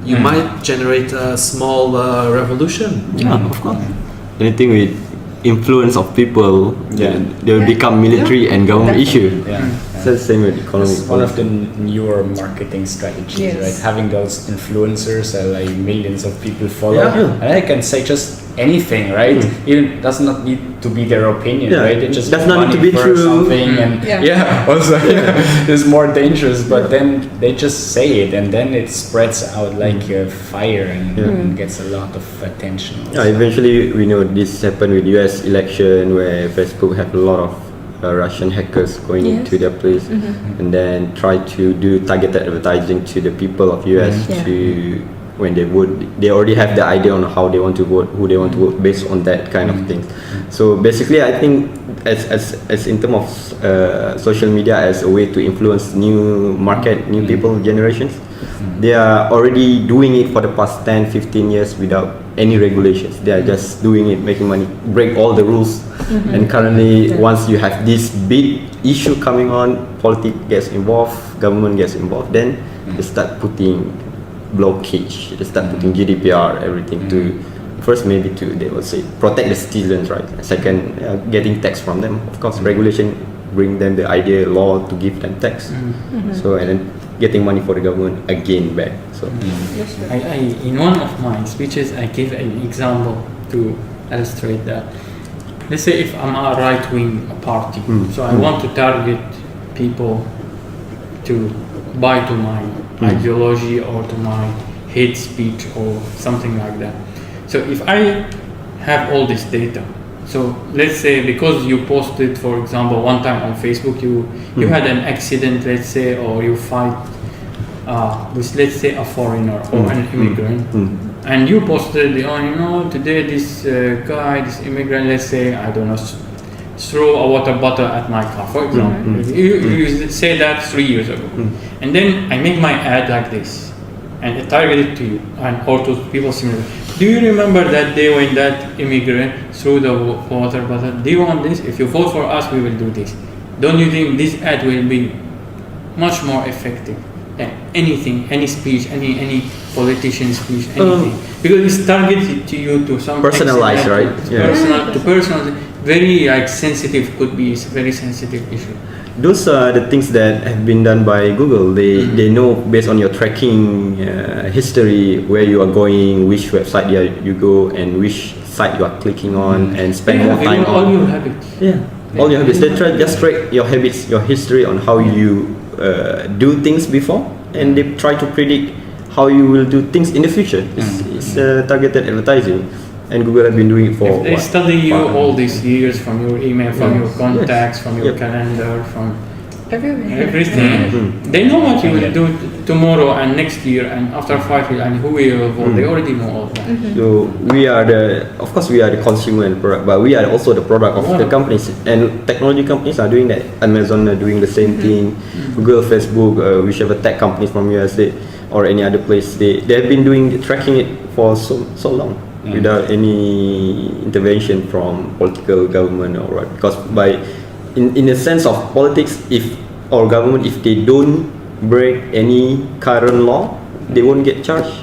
you might generate a small revolution. Yeah, of course. Anything with influence of people, they will become military and government issue. It's the same with economy. It's one of the newer marketing strategies, right? Having those influencers that like millions of people follow, and I can say just anything, right? It does not need to be their opinion, right? It just does not need to be for true. something, and also it's more dangerous. But then they just say it, and then it spreads out like fire and gets a lot of attention. Also. Eventually, we know this happened with US election where Facebook had a lot of Russian hackers going into their place and then try to do targeted advertising to the people of US to when they vote. They already have the idea on how they want to vote, who they want to vote based on that kind of things. So basically, I think as in terms of social media as a way to influence new market, new people, generations. They are already doing it for the past 10, 15 years without any regulations. They are just doing it, making money, break all the rules. And currently, once you have this big issue coming on, politics gets involved, government gets involved, then they start putting blockage, they start putting GDPR, everything to, first maybe to, they will say, protect the citizens, right? Second, getting tax from them. Of course, regulation bring them the idea, law to give them tax. So, and then getting money for the government again back. So, I in one of my speeches, I gave an example to illustrate that. Let's say if I'm a right-wing party, so I want to target people to buy to my ideology or to my hate speech or something like that. So if I have all this data, so let's say because you posted, for example, one time on Facebook, you had an accident, let's say, or you fight with, let's say, a foreigner or an immigrant, and you posted, today this guy, this immigrant, let's say, I don't know, throw a water bottle at my car, for example. You say that 3 years ago, and then I make my ad like this, and I target it to you and or to people similar. Do you remember that day when that immigrant threw the water bottle? Do you want this? If you vote for us, we will do this. Don't you think this ad will be much more effective than anything, any speech, any politician speech, anything? Because it's targeted to you to some personalized, right? Personal, very sensitive, could be very sensitive issue. Those are the things that have been done by Google. They know based on your tracking history where you are going, which website you go, and which site you are clicking on, and spend more time on. All your habits. All your habits. They just track your habits, your history on how you do things before, and they try to predict how you will do things in the future. It's targeted advertising. And Google have been doing it for. If they study you all these years from your email, from your contacts, from your calendar, from everything, they know what you will do tomorrow and next year and after 5 years and who will vote. They already know all that. So we are of course we are the consumer and product, but we are also the product of the companies, and technology companies are doing that. Amazon are doing the same thing. Google, Facebook, whichever tech companies from USA or any other place, they have been tracking it for so long. Without any intervention from political government or what, because in the sense of politics, if or government, if they don't break any current law, they won't get charged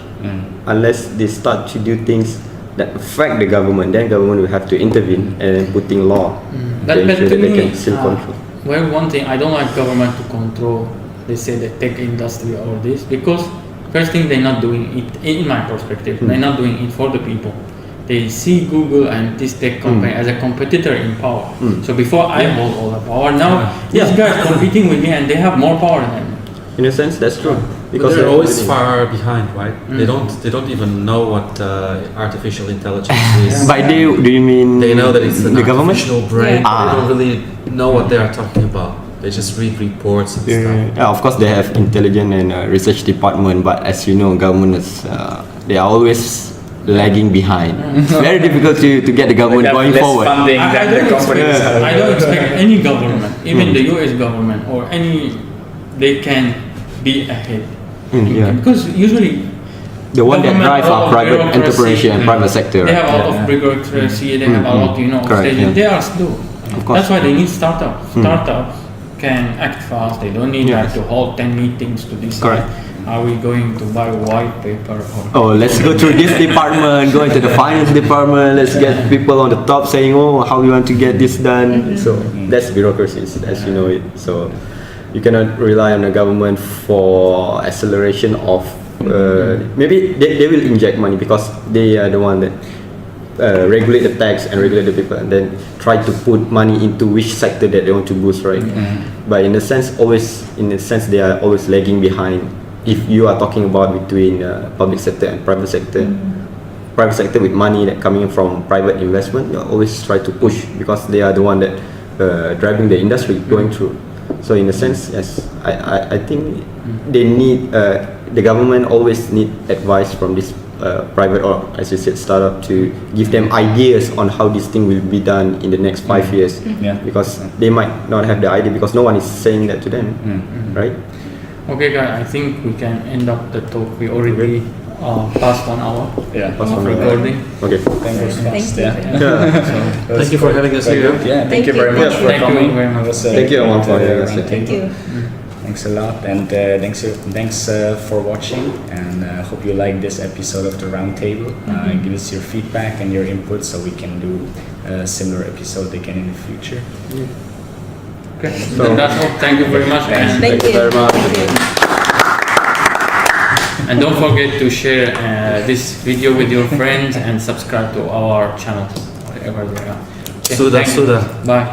unless they start to do things that affect the government. Then government will have to intervene and putting law to ensure that they can still control. Well, one thing I don't like government to control, they say the tech industry or this, because first thing, they're not doing it, in my perspective, they're not doing it for the people. They see Google and this tech company as a competitor in power. So before I hold all the power, now these guys competing with me and they have more power than me. In a sense, that's true. Because they're always far behind, right? They don't even know what artificial intelligence is. By they, do you mean They know that it's an the government? artificial brain. But they don't really know what they are talking about. They just read reports and stuff. Yeah, of course they have intelligence and research department, but as you know, government is they are always lagging behind. It's very difficult to get the government going forward. Funding than the companies. I don't expect any government, even the US government or any, they can be ahead. Because usually the one that drive are private entrepreneurship and private sector. They have a lot of bureaucracy. They have a lot, Correct, they are slow. Of course. That's why they need startups. Startups can act fast. They don't need to hold 10 meetings to decide. Are we going to buy white paper or? Let's go through this department, go into the finance department. Let's get people on the top saying, how we want to get this done. So that's bureaucracy, as you know it. So you cannot rely on the government for acceleration of. Maybe they will inject money because they are the one that regulate the tax and regulate the people, and then try to put money into which sector that they want to boost, right? But in a sense, they are always lagging behind. If you are talking about between public sector and private sector with money that coming from private investment, you always try to push because they are the one that driving the industry going through. So in a sense, yes, I think they need the government always need advice from this private or, as you said, startup to give them ideas on how this thing will be done in the next 5 years. Because they might not have the idea because no one is saying that to them, right? Okay, guys, I think we can end up the talk. We already past 1 hour Yeah. Pass on recording. Okay. Thank you. Thank you. Yeah. Thank you for having us here. Yeah, thank Thank you very you. much for Thank you coming. very much. It was Thank you, Aman, for having us here. Thank you. Thanks a lot, and thanks for watching. And hope you like this episode of the Roundtable. Give us your feedback and your input so we can do a similar episode again in the future. Okay, so that's all. Thank you very much. And, Thank you. very much. and don't forget to share this video with your friends and subscribe to our channel, whatever they are. Okay, Sudah, thank you. sudah. Bye.